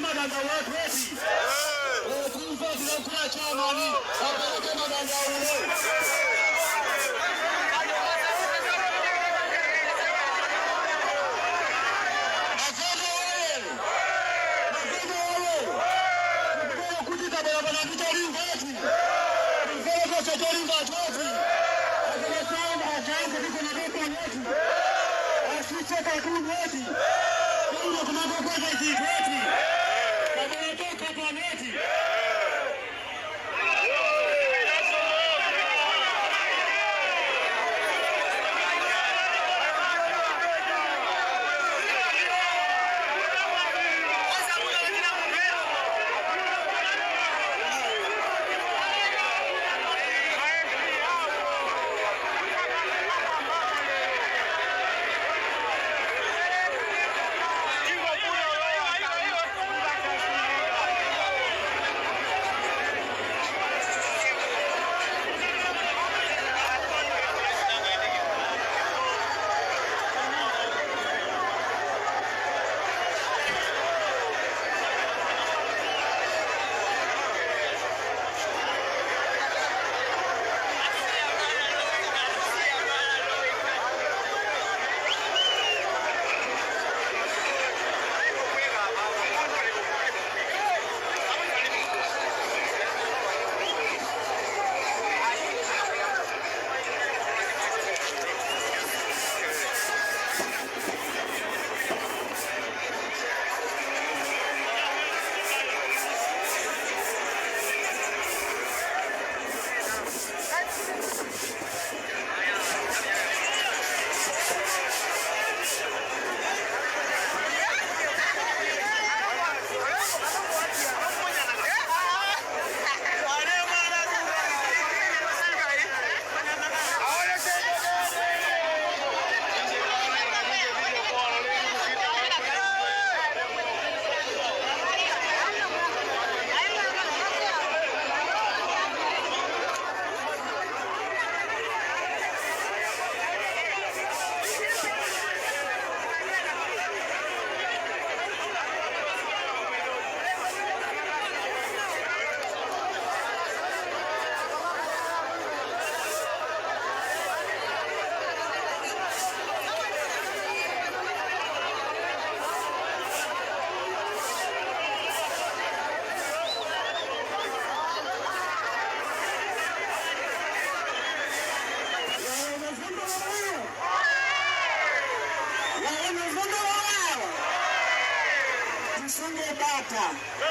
madanda watu eti kufa bila chama ni wapeleke madanda ule.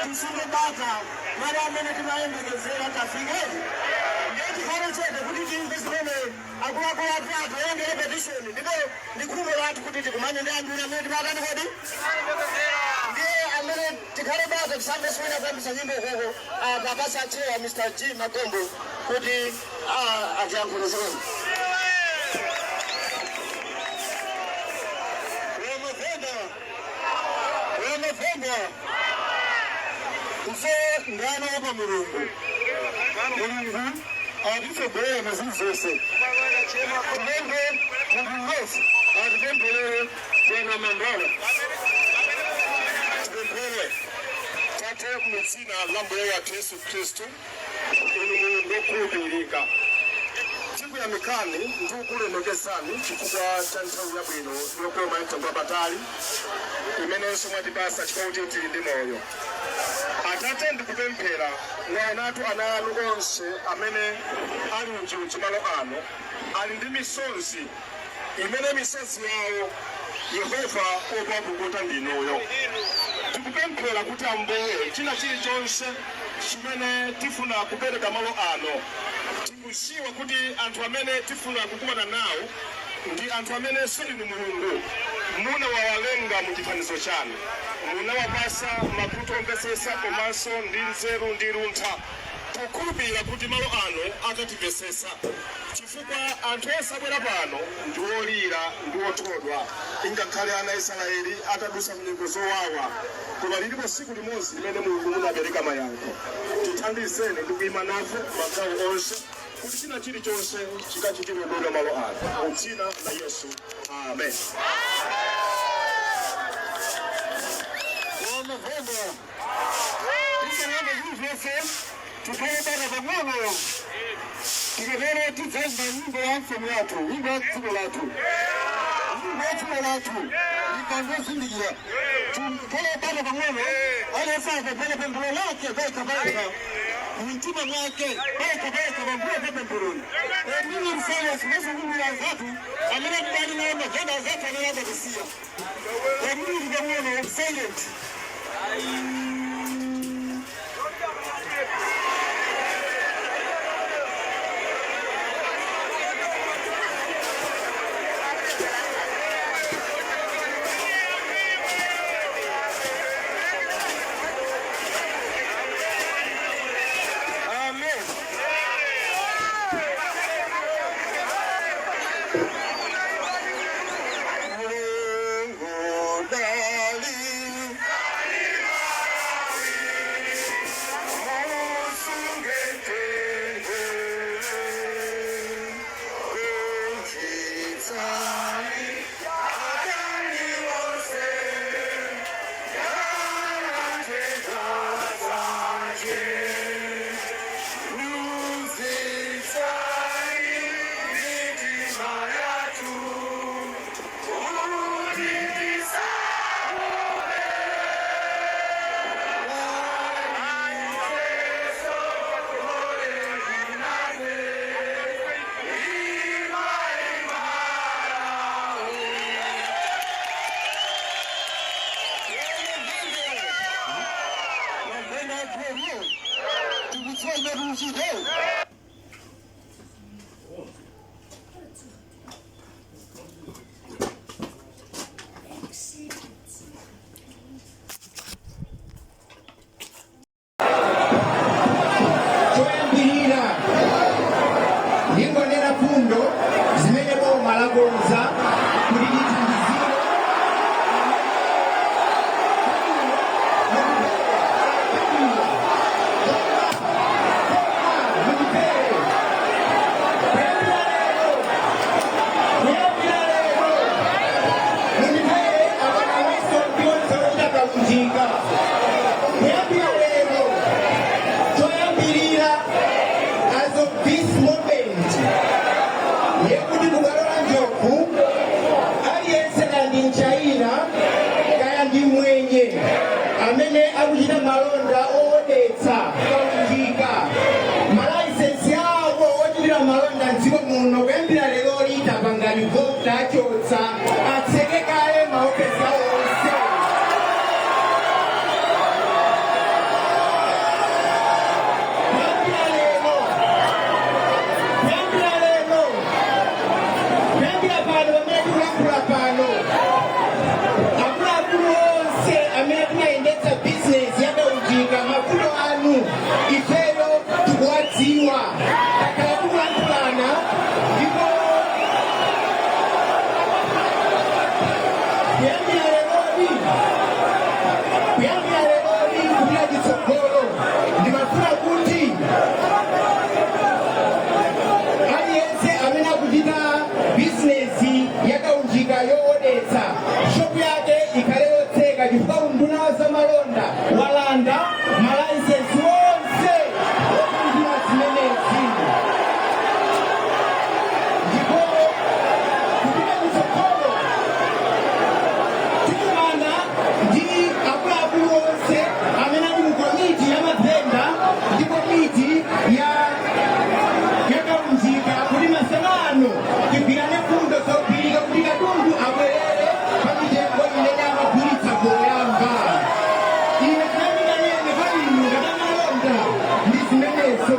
Tusunge bata mara amene timayembekezera tafike ndeti kale chete kuti timvesere akuluakulu atatu ende repetition ndipo ndikhumo lathu kuti tikumane ndi anthu amene timakani kodi ndiye amene tikhale bata tisambe swina kuyambisa nyimbo koko kapasa achewa Mr. G Magombo kuti ajankhule zoni. Kufe ndana hapa Mulungu atisogoye mazimu zose tulenge Mungu wose atupempelele tena Mandala tupempele tate mwitsina la Mbuye wa Yesu Kristo ndokubilika siku ya mikani ndikulemekesani chifukwa cha nthawi yabwino yokoma mtengwa batali imenenso mwatipasa chifukwa kuti tili ndi moyo. Atate ndikupemphera naenatu ana anu onse amene ali mchiuchi malo ano ali ndi misonzi imene misonzi yawo Yehova opapukuta ndinuyo. Tikupemphera kuti Ambuye china chilichonse chimene tifuna kupereka malo ano tikudziwa kuti anthu amene tifuna kukumana nawo ndi anthu amene sili ni Mulungu munawalenga mu chifanizo chanu, munawapasa makutu omvesesa komanso ndi nzeru ndi luntha pokhulupirira kuti malo ano akatimvesesa chifukwa anthu onse abwera pano ndi olira ndi othodwa ingakhale ana Israeli atadusa mnyengo zowawa koma lilipo tsiku limodzi limene Mulungu munapereka mayankho. Tithandizeni ndi kuyima nafe magawo onse kuti china chilichonse chikachitidwe bwino malo ano mu dzina la Yesu, amen. twese tukayebana pang'ono tikatero tidzemba nyimbo ya mfumu yathu, nyimbo ya dziko lathu, nyimbo ya dziko lathu ikangozindikira tukayebana pang'ono aliyesaza pale pembulo lake paika mtima mwake paika pambuyo pemburoni. Mimi mfano sinazungumza zatu amena kudali na majenda zatu anaanza kusia. Mimi ndio silent. amene akuchita malonda odetsa kaunjika malaisensi awo ochitira malonda mdziko muno kuyambira lero litapanga rivota achotsa atseke kale maofesi awo onse. kuyambira pano pamene tikulankhula pano akuluakulu onse amene timayendetsa bizinesi yakaunjika mafuno anu ifeyo tikuwadziwa takhala tikulankhulana ndipo kuyambira leroli kupita chitsogolo ndimafuna kuti aliyense amene akuchita bizinesi yakaunjika yoodetsa shopu yake ikhale yotseka chifukwa unduna wa zamalonda walanda malaisensi onse okunjira zimenezi ndipo kupita kutsogolo tikumana ndi akuluakulu onse amene ali mu komiti ya mapenda ndi komiti yakaunjika kuti masanano tigwirane fundo zogwirika kuti katundu abwerere pa mitengo imene amagulitsa poyamba. Ine tinamika yene kwa inu ngatamalonda ndi zimenezo.